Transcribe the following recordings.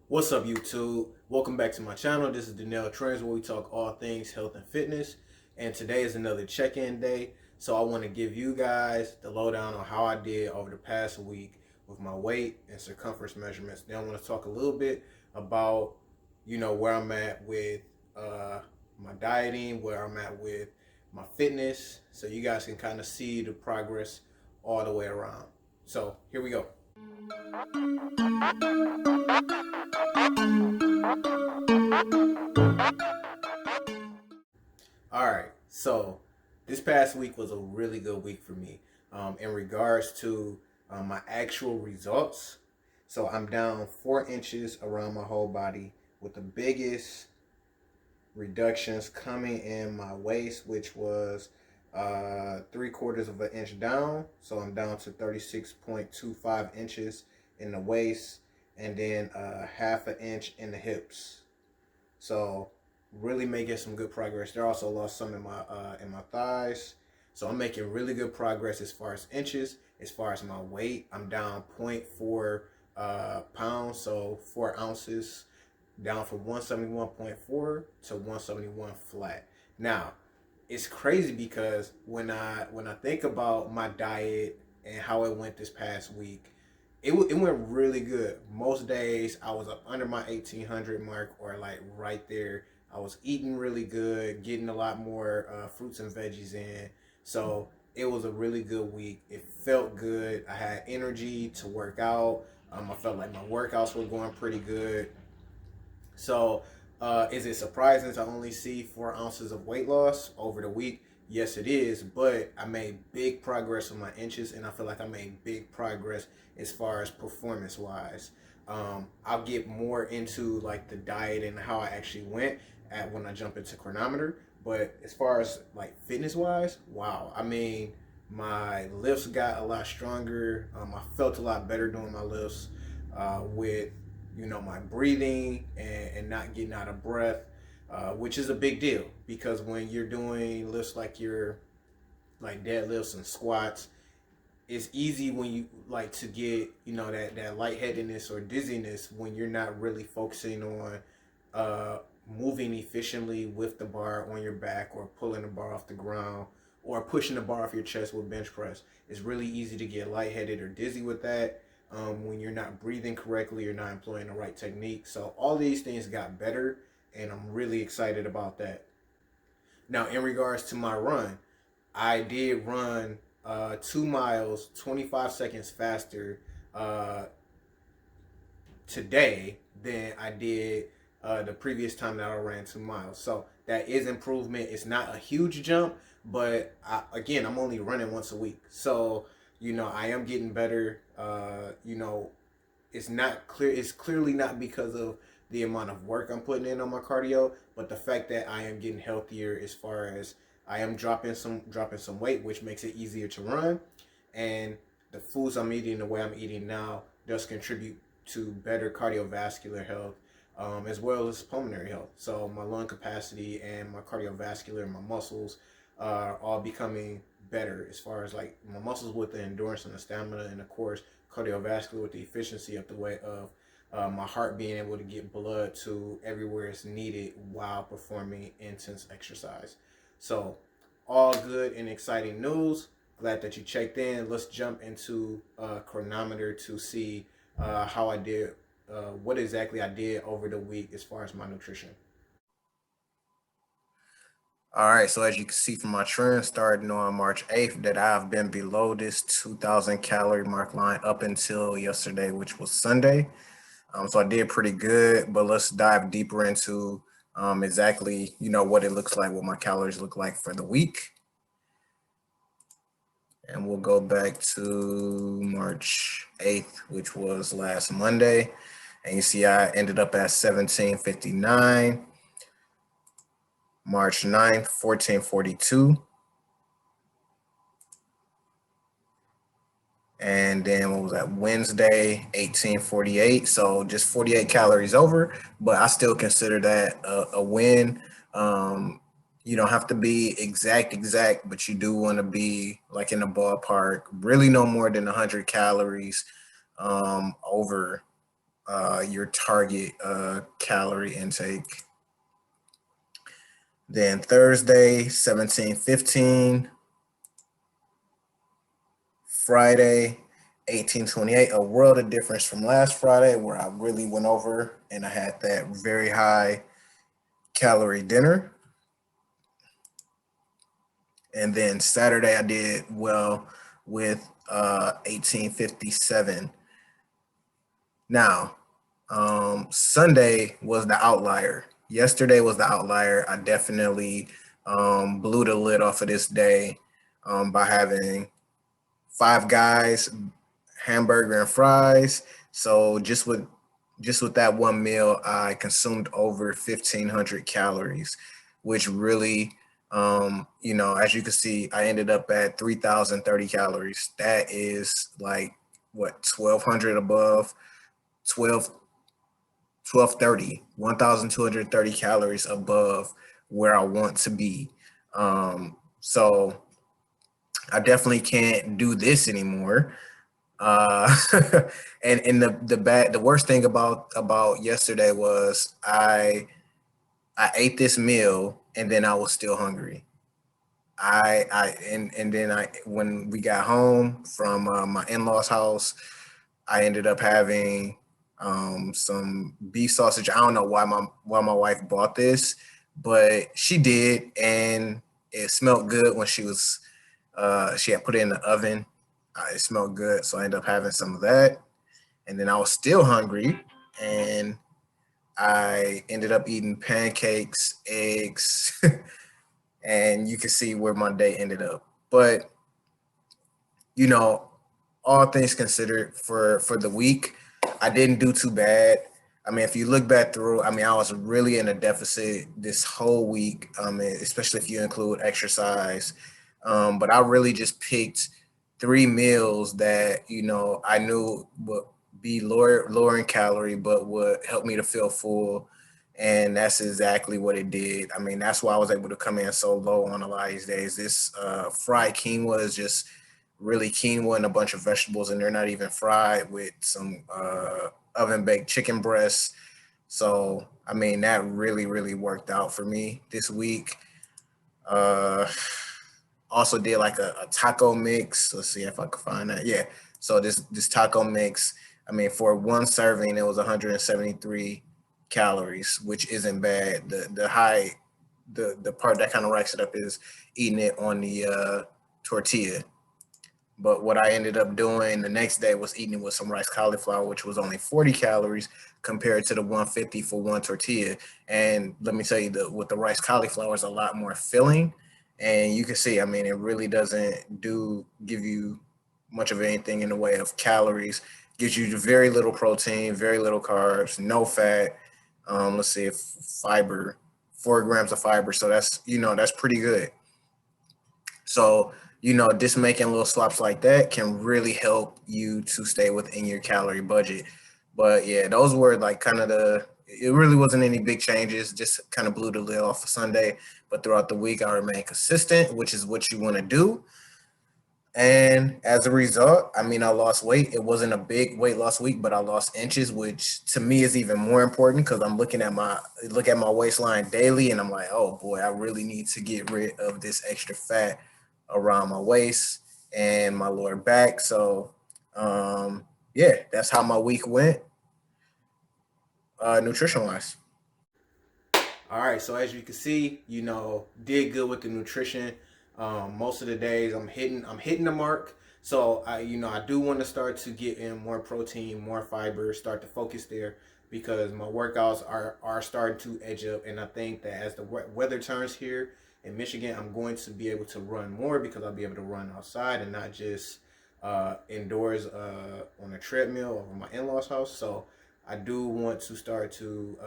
What's up, YouTube? Welcome back to my channel. This is Danelle Trends, where we talk all things health and fitness. And today is another check-in day. So I want to give you guys the lowdown on how I did over the past week with my weight and circumference measurements. Then I want to talk a little bit about, where I'm at with my dieting, where I'm at with my fitness, so you guys can kind of see the progress all the way around. So here we go. All right. So this past week was a really good week for me in regards to my actual results. So I'm down 4 inches around my whole body, with the biggest reductions coming in my waist, which was 3/4 of an inch down. So I'm down to 36.25 inches in the waist, and then half an inch in the hips. So really making some good progress. There also lost some in my thighs. So I'm making really good progress as far as inches. As far as my weight, I'm down zero point 0.4 pounds, so 4 ounces, down from 171.4 to 171 flat. Now, it's crazy because when I think about my diet and how it went this past week, it went really good. Most days I was up under my 1800 mark, or like right there. I was eating really good, getting a lot more fruits and veggies in. So it was a really good week. It felt good. I had energy to work out. I felt like my workouts were going pretty good. So, is it surprising to only see 4 ounces of weight loss over the week? Yes, it is. But I made big progress with my inches, and I feel like I made big progress as far as performance wise. I'll get more into like the diet and how I actually went at when I jump into chronometer. But as far as like fitness wise, wow. I mean, my lifts got a lot stronger. I felt a lot better doing my lifts with my breathing and not getting out of breath, which is a big deal because when you're doing lifts like like deadlifts and squats, it's easy when you like to get that lightheadedness or dizziness when you're not really focusing on moving efficiently with the bar on your back, or pulling the bar off the ground, or pushing the bar off your chest with bench press. It's really easy to get lightheaded or dizzy with that when you're not breathing correctly, you're not employing the right technique. So all these things got better, and I'm really excited about that. Now, in regards to my run, I did run 2 miles 25 seconds faster uh, today than I did the previous time that I ran 2 miles. So that is improvement. It's not a huge jump, but again, I'm only running once a week. So, I am getting better. It's not clear. It's clearly not because of the amount of work I'm putting in on my cardio, but the fact that I am getting healthier as far as I am dropping some weight, which makes it easier to run, and the foods I'm eating, the way I'm eating now, does contribute to better cardiovascular health, as well as pulmonary health. So my lung capacity and my cardiovascular and my muscles are all becoming better, as far as like my muscles with the endurance and the stamina, and of course cardiovascular with the efficiency of the way of my heart being able to get blood to everywhere it's needed while performing intense exercise. So, all good and exciting news. Glad that you checked in. Let's jump into chronometer to see how I did, what exactly I did over the week as far as my nutrition. All right, so as you can see from my trend starting on March 8th, that I've been below this 2,000 calorie mark line up until yesterday, which was Sunday. So I did pretty good, but let's dive deeper into exactly, what it looks like, what my calories look like for the week. And we'll go back to March 8th, which was last Monday. And you see I ended up at 1759. March 9th, 1442. And then what was that? Wednesday, 1848. So just 48 calories over, but I still consider that a win. You don't have to be exact, but you do want to be like in the ballpark. Really, no more than 100 calories over your target calorie intake. Then Thursday, 17:15. Friday, 18:28. A world of difference from last Friday, where I really went over and I had that very high calorie dinner. And then Saturday, I did well with 18:57. Now, Sunday was the outlier. Yesterday was the outlier. I definitely blew the lid off of this day by having Five Guys hamburger and fries. So just with that one meal, I consumed over 1,500 calories, which really, as you can see, I ended up at 3,030 calories. That is like what 1,200 above 12 1230, 1,230 calories above where I want to be. So I definitely can't do this anymore. Uh, and the worst thing about yesterday was I ate this meal and then I was still hungry. And then I when we got home from my in-laws house, I ended up having some beef sausage. I don't know why my wife bought this, but she did, and it smelled good when she had put it in the oven. It smelled good, so I ended up having some of that, and then I was still hungry, and I ended up eating pancakes, eggs, and you can see where my day ended up. But you know, all things considered, for the week, I didn't do too bad. I mean, if you look back through, I mean, I was really in a deficit this whole week, especially if you include exercise. But I really just picked three meals that I knew would be lower in calorie, but would help me to feel full. And that's exactly what it did. I mean, that's why I was able to come in so low on a lot of these days. This fried quinoa is just really quinoa and a bunch of vegetables, and they're not even fried, with some oven baked chicken breasts. So, I mean, that really, really worked out for me this week. Uh, Also did like a taco mix. Let's see if I can find that. Yeah. So this taco mix, I mean, for one serving, it was 173 calories, which isn't bad. The part that kind of racks it up is eating it on the tortilla. But what I ended up doing the next day was eating it with some rice cauliflower, which was only 40 calories compared to the 150 for one tortilla. And let me tell you, with the rice cauliflower is a lot more filling. And you can see, I mean, it really doesn't do give you much of anything in the way of calories. Gives you very little protein, very little carbs, no fat. Let's see if fiber, 4 grams of fiber. So that's pretty good. So, just making little swaps like that can really help you to stay within your calorie budget. But yeah, those were like kind of it really wasn't any big changes, just kind of blew the lid off for Sunday. But throughout the week, I remained consistent, which is what you want to do. And as a result, I mean, I lost weight. It wasn't a big weight loss week, but I lost inches, which to me is even more important because I'm looking at my waistline daily, and I'm like, oh boy, I really need to get rid of this extra fat around my waist and my lower back. So, yeah, that's how my week went, nutrition wise. All right, so as you can see, did good with the nutrition. Most of the days I'm hitting the mark. So I do want to start to get in more protein, more fiber, start to focus there because my workouts are starting to edge up, and I think that as the weather turns here in Michigan, I'm going to be able to run more because I'll be able to run outside and not just indoors on a treadmill over my in-laws' house. So I do want to start to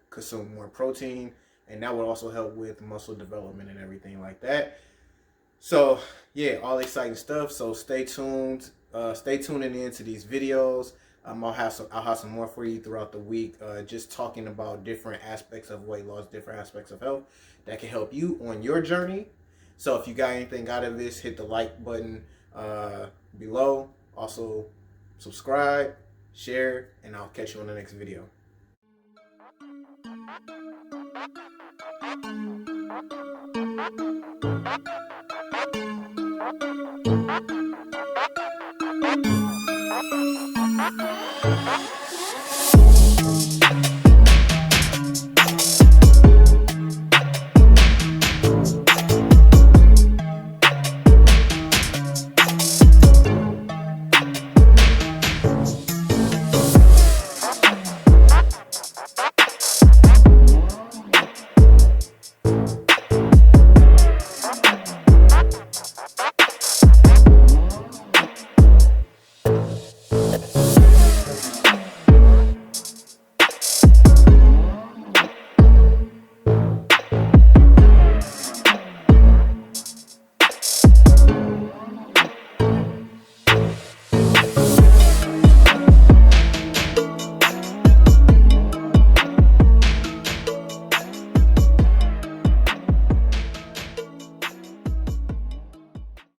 consume more protein, and that would also help with muscle development and everything like that. So yeah, all exciting stuff. So stay tuned. Stay tuning into these videos. I'll have some more for you throughout the week. Just talking about different aspects of weight loss, different aspects of health that can help you on your journey. So if you got anything out of this, hit the like button below. Also, subscribe, share, and I'll catch you on the next video.